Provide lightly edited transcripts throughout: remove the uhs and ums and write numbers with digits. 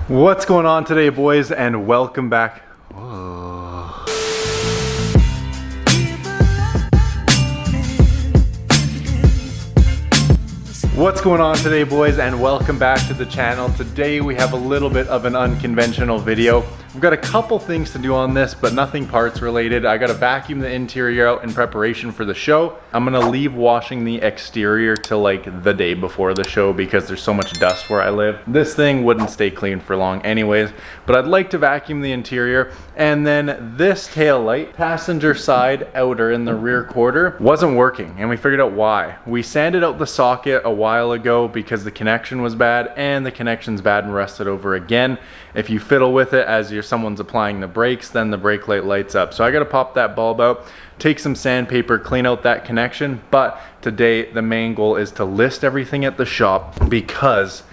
What's going on today, boys, and welcome back. What's going on today, boys, and welcome back to the channel. Today we have a little bit of an unconventional video. We've got a couple things to do on this, but nothing parts related. I gotta vacuum the interior out in preparation for the show. I'm gonna leave washing the exterior till like the day before the show because there's so much dust where I live. This thing wouldn't stay clean for long anyways, but I'd like to vacuum the interior. And then this tail light, passenger side outer in the rear quarter, wasn't working, and we figured out why. We sanded out the socket a while ago because the connection was bad, and the connection's bad and rusted over again. If you fiddle with it as someone's applying the brakes, then the brake light lights up. So I gotta pop that bulb out, take some sandpaper, clean out that connection. But today the main goal is to list everything at the shop because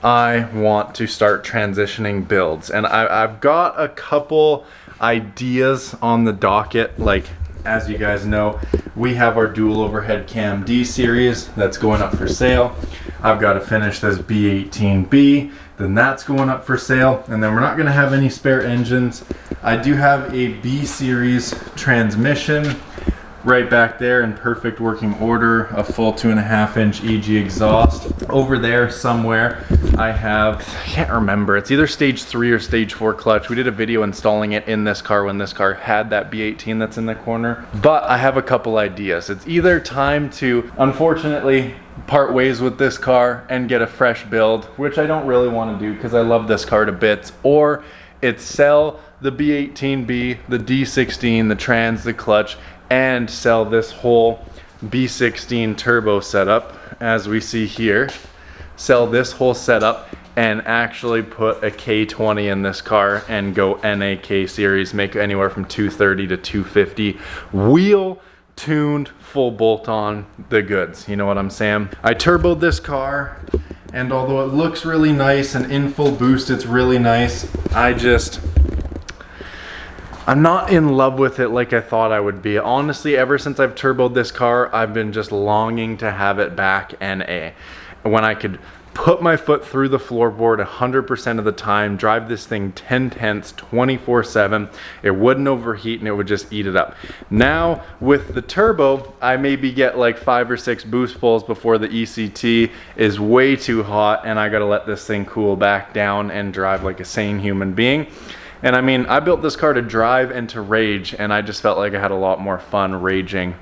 I want to start transitioning builds. And I've got a couple ideas on the docket. Like, as you guys know, we have our dual overhead cam D series that's going up for sale. I've got to finish this B18B, then that's going up for sale, and then we're not going to have any spare engines. I do have a B series transmission right back there in perfect working order, a full 2.5-inch EG exhaust. Over there somewhere I have, I can't remember, it's either stage 3 or stage 4 clutch. We did a video installing it in this car when this car had that B18 that's in the corner. But I have a couple ideas. It's either time to, unfortunately, part ways with this car and get a fresh build, which I don't really want to do because I love this car to bits, or it's sell the B18B, the D16, the trans, the clutch, and sell this whole B16 turbo setup as we see here. Sell this whole setup and actually put a K20 in this car and go NAK series, make anywhere from 230 to 250 wheel tuned, full bolt on, the goods, you know what I'm saying? I turboed this car, and although it looks really nice and in full boost it's really nice, I'm not in love with it like I thought I would be. Honestly, ever since I've turboed this car, I've been just longing to have it back NA. When I could put my foot through the floorboard 100% of the time, drive this thing 10/10ths 24/7, it wouldn't overheat and it would just eat it up. Now with the turbo, I maybe get like 5 or 6 boost pulls before the ECT is way too hot and I gotta let this thing cool back down and drive like a sane human being. And I mean, I built this car to drive and to rage, and I just felt like I had a lot more fun raging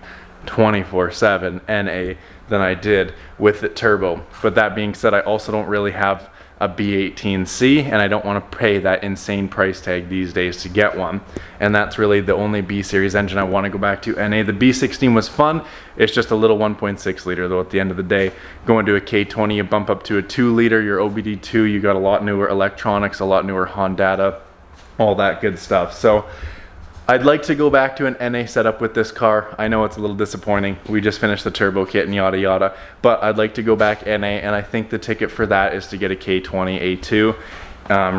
24/7 NA than I did with the turbo. But that being said, I also don't really have a B18C, and I don't want to pay that insane price tag these days to get one. And that's really the only B series engine I want to go back to NA. The B16 was fun. It's just a little 1.6 liter though at the end of the day. Going to a K20, you bump up to a 2 liter, your OBD2, you got a lot newer electronics, a lot newer Honda, all that good stuff. So I'd like to go back to an NA setup with this car. I know it's a little disappointing. We just finished the turbo kit and yada yada, but I'd like to go back NA, and I think the ticket for that is to get a K20 A2,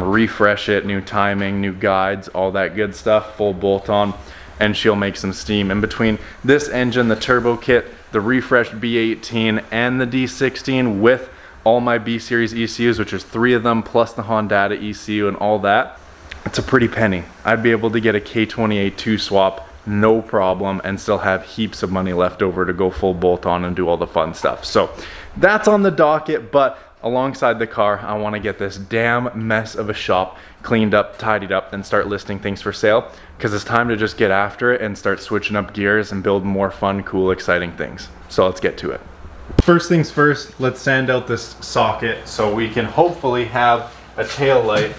refresh it, new timing, new guides, all that good stuff, full bolt on, and she'll make some steam. In between this engine, the turbo kit, the refreshed B18, and the D16 with all my B series ECUs, which is 3 of them, plus the Honda ECU and all that, it's a pretty penny. I'd be able to get a K20 A2 swap, no problem, and still have heaps of money left over to go full bolt on and do all the fun stuff. So that's on the docket, but alongside the car, I want to get this damn mess of a shop cleaned up, tidied up, and start listing things for sale, because it's time to just get after it and start switching up gears and build more fun, cool, exciting things. So let's get to it. First things first, let's sand out this socket so we can hopefully have a tail light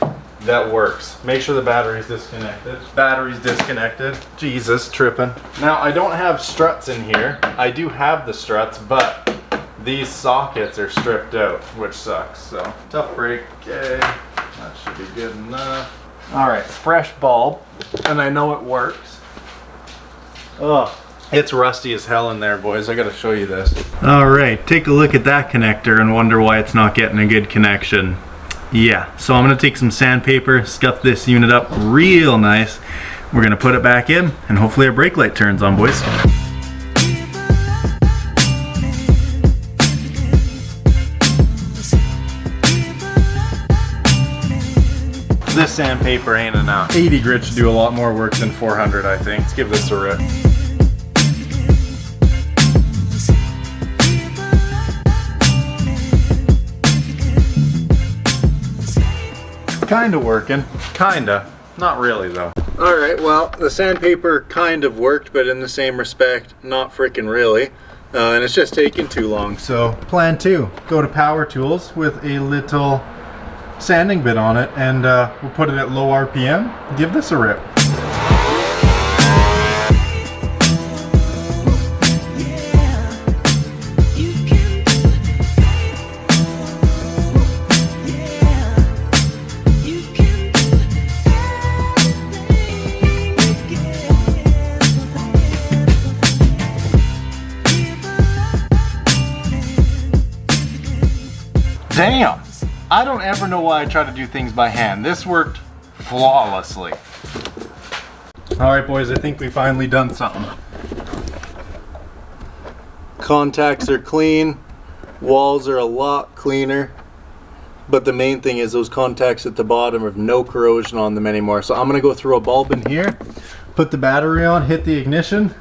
that works. Make sure the battery's disconnected. Battery's disconnected. Jesus, tripping. Now, I don't have struts in here. I do have the struts, but these sockets are stripped out, which sucks. So, tough break. Okay, that should be good enough. All right, fresh bulb, and I know it works. Ugh. It's rusty as hell in there, boys. I gotta show you this. All right, take a look at that connector and wonder why it's not getting a good connection. Yeah, so I'm gonna take some sandpaper, scuff this unit up real nice. We're gonna put it back in, and hopefully our brake light turns on, boys. this sandpaper ain't enough. 80 grit should do a lot more work than 400, I think. Let's give this a rip. Kinda working. Kinda. Not really though. Alright, well, the sandpaper kind of worked, but in the same respect, not freaking really. And it's just taking too long. So, plan 2. Go to Power Tools with a little sanding bit on it, and we'll put it at low RPM. Give this a rip. Damn! I don't ever know why I try to do things by hand. This worked flawlessly. Alright boys, I think we finally done something. Contacts are clean, walls are a lot cleaner, but the main thing is those contacts at the bottom have no corrosion on them anymore. So I'm gonna go through a bulb in here, put the battery on, hit the ignition,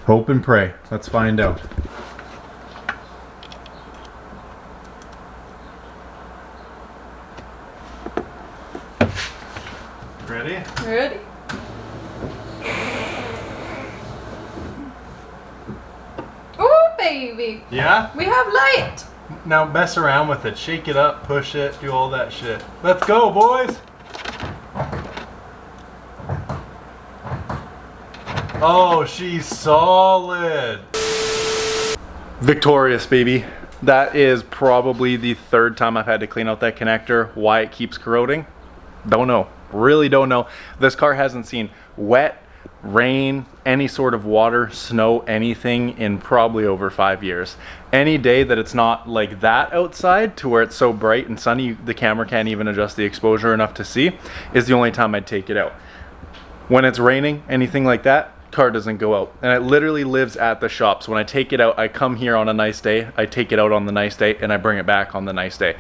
hope and pray. Let's find out. Ready? Ready. Oh, baby. Yeah? We have light. Now mess around with it. Shake it up, push it, do all that shit. Let's go, boys! Oh, she's solid. Victorious, baby. That is probably the 3rd time I've had to clean out that connector. Why it keeps corroding? Don't know. Really don't know. This car hasn't seen wet, rain, any sort of water, snow, anything in probably over 5 years. Any day that it's not like that outside to where it's so bright and sunny the camera can't even adjust the exposure enough to see is the only time I'd take it out. When it's raining, anything like that, car doesn't go out, and it literally lives at the shop. So when I take it out, I come here on a nice day, I take it out on the nice day, and I bring it back on the nice day.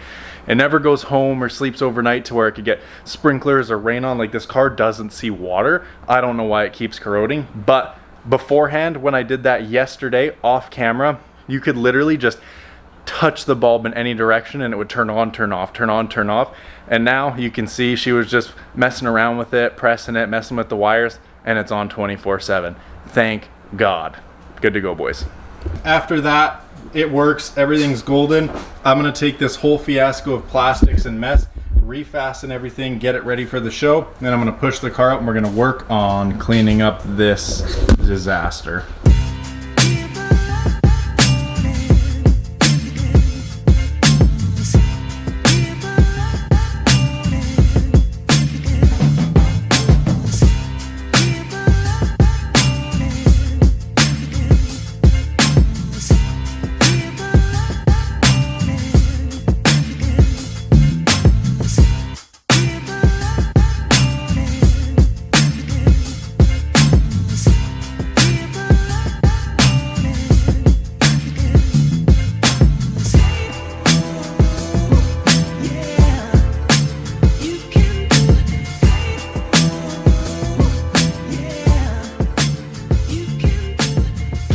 It never goes home or sleeps overnight to where it could get sprinklers or rain on. Like, this car doesn't see water. I don't know why it keeps corroding, but beforehand, when I did that yesterday off camera, you could literally just touch the bulb in any direction and it would turn on, turn off, turn on, turn off. And now you can see she was just messing around with it, pressing it, messing with the wires, and it's on 24/7. Thank God. Good to go, boys. After that, it works. Everything's golden. I'm gonna take this whole fiasco of plastics and mess, refasten everything, get it ready for the show. Then I'm gonna push the car out and we're gonna work on cleaning up this disaster.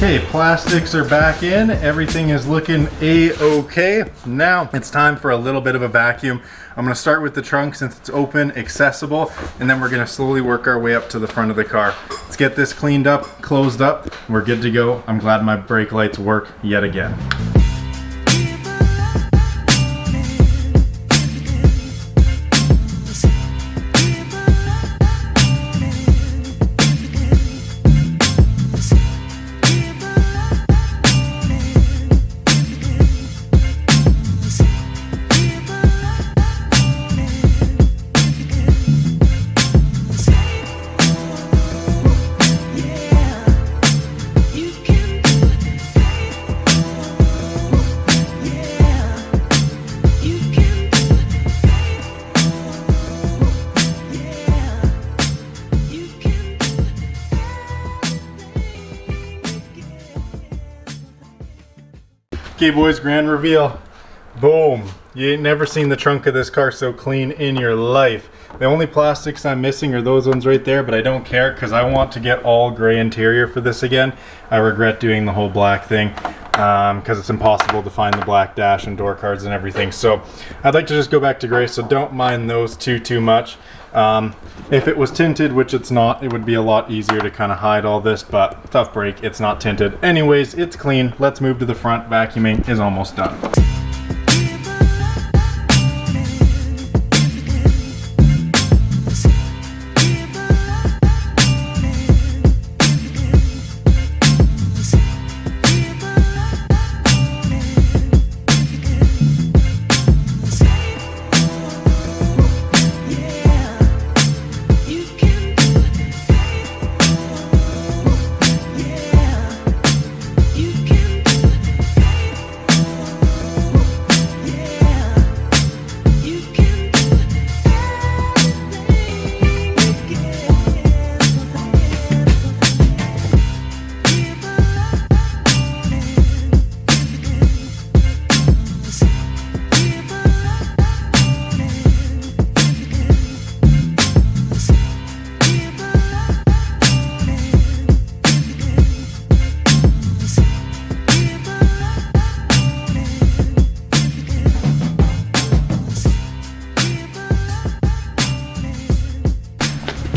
Okay, plastics are back in. Everything is looking a-okay. Now it's time for a little bit of a vacuum. I'm gonna start with the trunk since it's open, accessible, and then we're gonna slowly work our way up to the front of the car. Let's get this cleaned up, closed up. We're good to go. I'm glad my brake lights work yet again. Okay boys, grand reveal. Boom. You ain't never seen the trunk of this car so clean in your life. The only plastics I'm missing are those ones right there, but I don't care because I want to get all gray interior for this again. I regret doing the whole black thing because it's impossible to find the black dash and door cards and everything. So I'd like to just go back to gray, so don't mind those too much. If it was tinted, which it's not, it would be a lot easier to kind of hide all this, but tough break, it's not tinted. Anyways, it's clean. Let's move to the front. Vacuuming is almost done.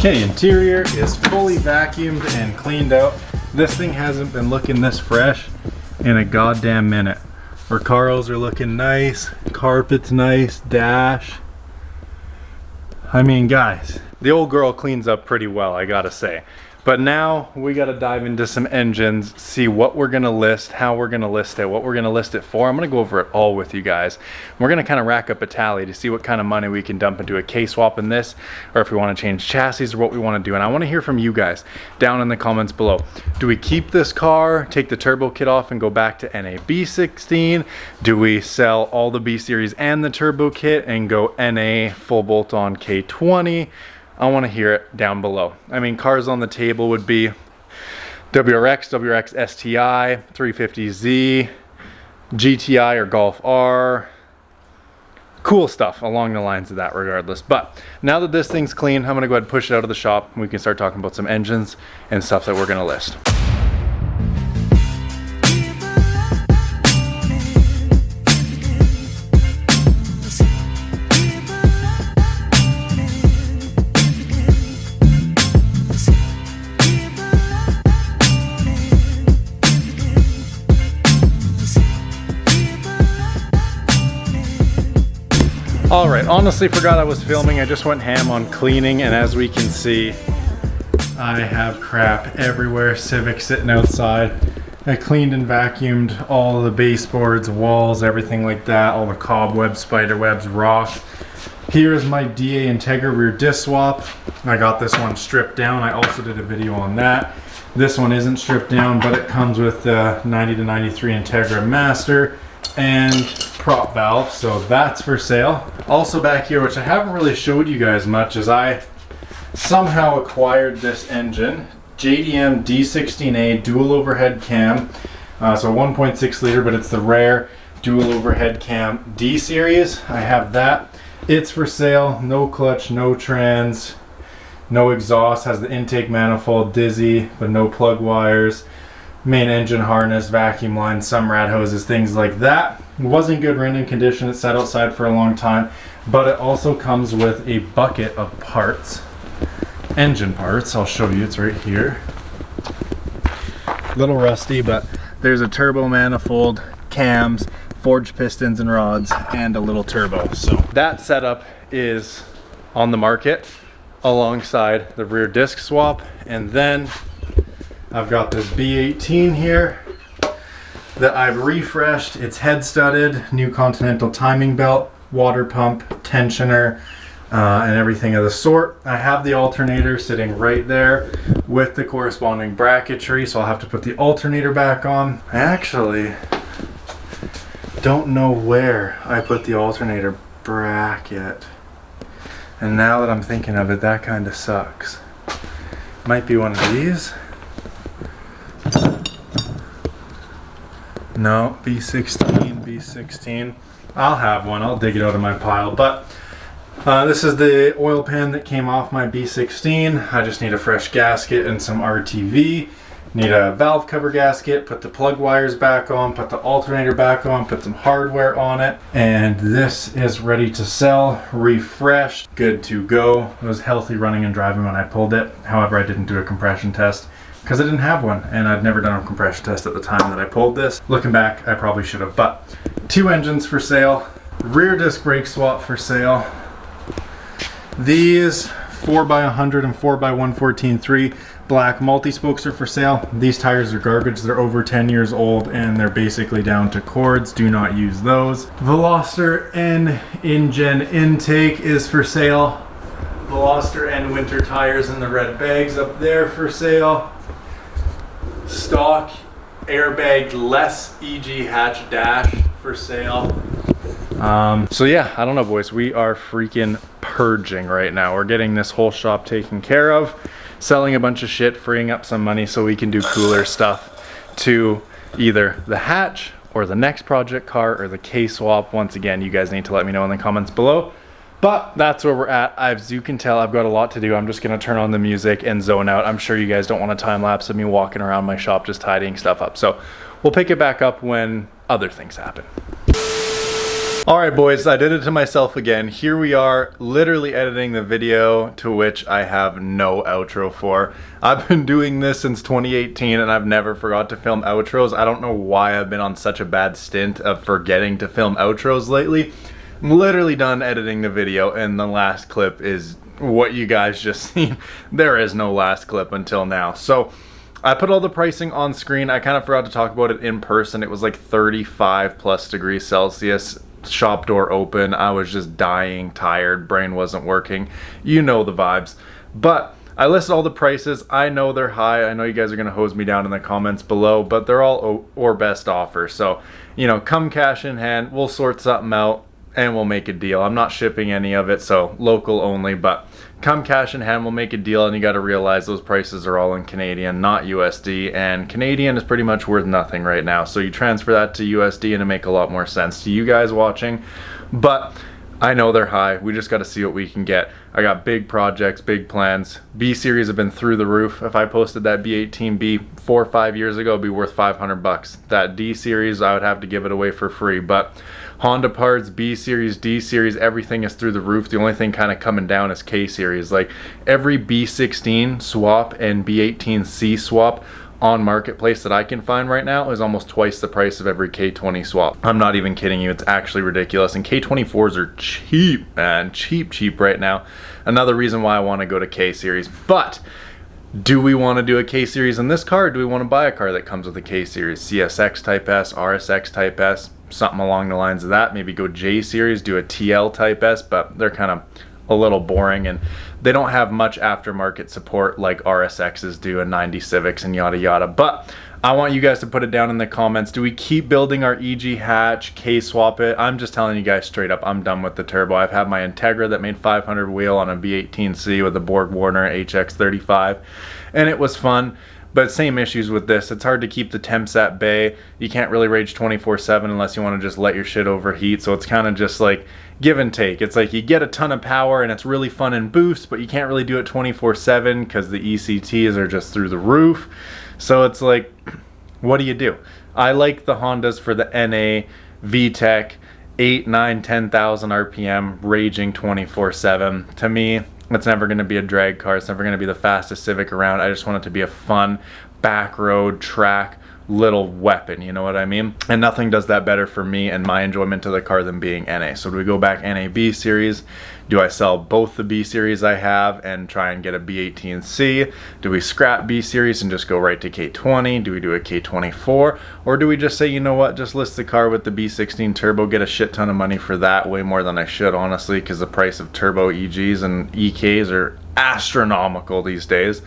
Okay, interior is fully vacuumed and cleaned out. This thing hasn't been looking this fresh in a goddamn minute. Our Carls are looking nice, carpet's nice, dash. I mean, guys, the old girl cleans up pretty well, I gotta say. But now we gotta dive into some engines, see what we're gonna list, how we're gonna list it, what we're gonna list it for. I'm gonna go over it all with you guys. We're gonna kind of rack up a tally to see what kind of money we can dump into a K-swap in this, or if we wanna change chassis or what we wanna do. And I wanna hear from you guys down in the comments below. Do we keep this car, take the turbo kit off and go back to NA B16? Do we sell all the B series and the turbo kit and go NA full bolt on K20? I want to hear it down below. I mean, cars on the table would be WRX, WRX STI, 350Z, GTI or Golf R. Cool stuff along the lines of that regardless. But now that this thing's clean, I'm going to go ahead and push it out of the shop and we can start talking about some engines and stuff that we're going to list. Alright, honestly forgot I was filming. I just went ham on cleaning, and as we can see, I have crap everywhere. Civic sitting outside. I cleaned and vacuumed all of the baseboards, walls, everything like that, all the cobwebs, spider webs, rock. Here's my DA Integra rear disc swap. I got this one stripped down. I also did a video on that. This one isn't stripped down, but it comes with the 90 to 93 Integra Master and prop valve, so that's for sale. Also back here, which I haven't really showed you guys much, is I somehow acquired this engine, JDM D16A dual overhead cam, so 1.6 liter, but it's the rare dual overhead cam D series. I have that. It's for sale. No clutch, no trans, no exhaust, has the intake manifold, dizzy, but no plug wires, main engine harness, vacuum line, some rat hoses, things like that. It wasn't good running condition. It sat outside for a long time, but it also comes with a bucket of parts, engine parts. I'll show you, it's right here. A little rusty, but there's a turbo manifold, cams, forged pistons and rods, and a little turbo. So that setup is on the market alongside the rear disc swap. And then I've got this B18 here that I've refreshed. It's head studded, new Continental timing belt, water pump, tensioner, and everything of the sort. I have the alternator sitting right there with the corresponding bracketry, so I'll have to put the alternator back on. I actually don't know where I put the alternator bracket, and now that I'm thinking of it, that kind of sucks. Might be one of these. No, B16. I'll have one. I'll dig it out of my pile. But This is the oil pan that came off my B16. I just need a fresh gasket and some RTV. Need a valve cover gasket, put the plug wires back on, put the alternator back on, put some hardware on it. And this is ready to sell, refreshed, good to go. It was healthy running and driving when I pulled it. However, I didn't do a compression test because I didn't have one, and I'd never done a compression test at the time that I pulled this. Looking back, I probably should have, but 2 engines for sale, rear disc brake swap for sale. These 4x100 and 4x114.3 black multi-spokes are for sale. These tires are garbage. They're over 10 years old and they're basically down to cords. Do not use those. Veloster N InGen intake is for sale. Veloster N winter tires in the red bags up there for sale. Stock airbag less EG hatch dash for sale. So yeah, I don't know, boys. We are freaking purging right now. We're getting this whole shop taken care of, selling a bunch of shit, freeing up some money so we can do cooler stuff to either the hatch or the next project car or the K-swap. Once again, you guys need to let me know in the comments below. But that's where we're at. As you can tell, I've got a lot to do. I'm just gonna turn on the music and zone out. I'm sure you guys don't want a time lapse of me walking around my shop just tidying stuff up. So we'll pick it back up when other things happen. All right, boys, I did it to myself again. Here we are, literally editing the video to which I have no outro for. I've been doing this since 2018 and I've never forgot to film outros. I don't know why I've been on such a bad stint of forgetting to film outros lately. I'm literally done editing the video and the last clip is what you guys just seen. There is no last clip until now. So I put all the pricing on screen. I kind of forgot to talk about it in person. It was like 35 plus degrees Celsius. Shop door open. I was just dying, tired, brain wasn't working. You know the vibes. But I listed all the prices. I know they're high. I know you guys are gonna hose me down in the comments below, but they're all or best offer. So, you know, come cash in hand, we'll sort something out and we'll make a deal. I'm not shipping any of it, so local only, but come cash in hand, we'll make a deal. And you got to realize those prices are all in Canadian, not USD, and Canadian is pretty much worth nothing right now. So you transfer that to USD and it make a lot more sense to you guys watching. But I know they're high. We just got to see what we can get. I got big projects, big plans. B series have been through the roof. If I posted that B18B 4 or 5 years ago, it'd be worth 500 bucks. That D series, I would have to give it away for free. But Honda parts, B series, D series, everything is through the roof. The only thing kind of coming down is K series. Like every B16 swap and B18C swap on marketplace that I can find right now is almost twice the price of every K20 swap. I'm not even kidding you, it's actually ridiculous. And K24s are cheap, man, cheap right now. Another reason why I want to go to K series. But do we want to do a K series in this car, or do we want to buy a car that comes with a K series? CSX Type S, RSX Type S, something along the lines of that. Maybe go J series, do a TL Type S, but they're kind of a little boring and they don't have much aftermarket support like RSXs do and 90 Civics and yada yada. But I want you guys to put it down in the comments. Do we keep building our EG hatch, K-swap it? I'm just telling you guys straight up, I'm done with the turbo. I've had my Integra that made 500 wheel on a B18C with a Borg Warner HX35 and it was fun. But same issues with this. It's hard to keep the temps at bay. You can't really rage 24/7 unless you want to just let your shit overheat. So it's kind of just like give and take. It's like you get a ton of power and it's really fun in boost, but you can't really do it 24/7 because the ECTs are just through the roof. So it's like, what do you do? I like the Hondas for the NA, VTEC, 8, 9, 10,000 RPM, raging 24/7. To me, it's never going to be a drag car. It's never going to be the fastest Civic around. I just want it to be a fun back road track little weapon, you know what I mean? And nothing does that better for me and my enjoyment of the car than being NA. So do we go back NA B series? Do I sell both the B series I have and try and get a B18C? Do we scrap B series and just go right to K20? Do we do a K24? Or do we just say, you know what, just list the car with the B16 turbo, get a shit ton of money for that, way more than I should, honestly, because the price of turbo EGs and EKs are astronomical these days,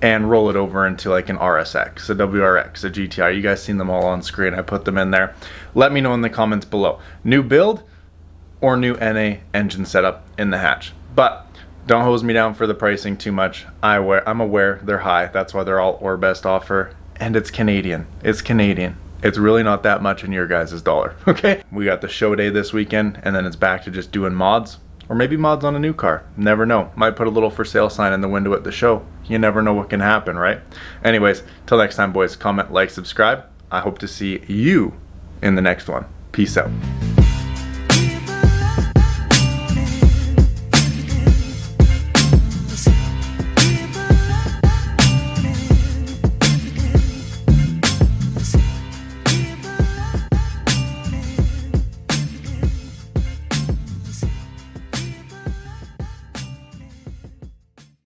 and roll it over into like an RSX, a WRX, a GTI. You guys seen them all on screen. I put them in there. Let me know in the comments below. New build or new NA engine setup in the hatch. But don't hose me down for the pricing too much. I'm aware they're high. That's why they're all or best offer. And it's Canadian. It's Canadian. It's really not that much in your guys' dollar, okay? We got the show day this weekend, and then it's back to just doing mods. Or maybe mods on a new car. Never know. Might put a little for sale sign in the window at the show. You never know what can happen, right? Anyways, till next time, boys, comment, like, subscribe. I hope to see you in the next one. Peace out.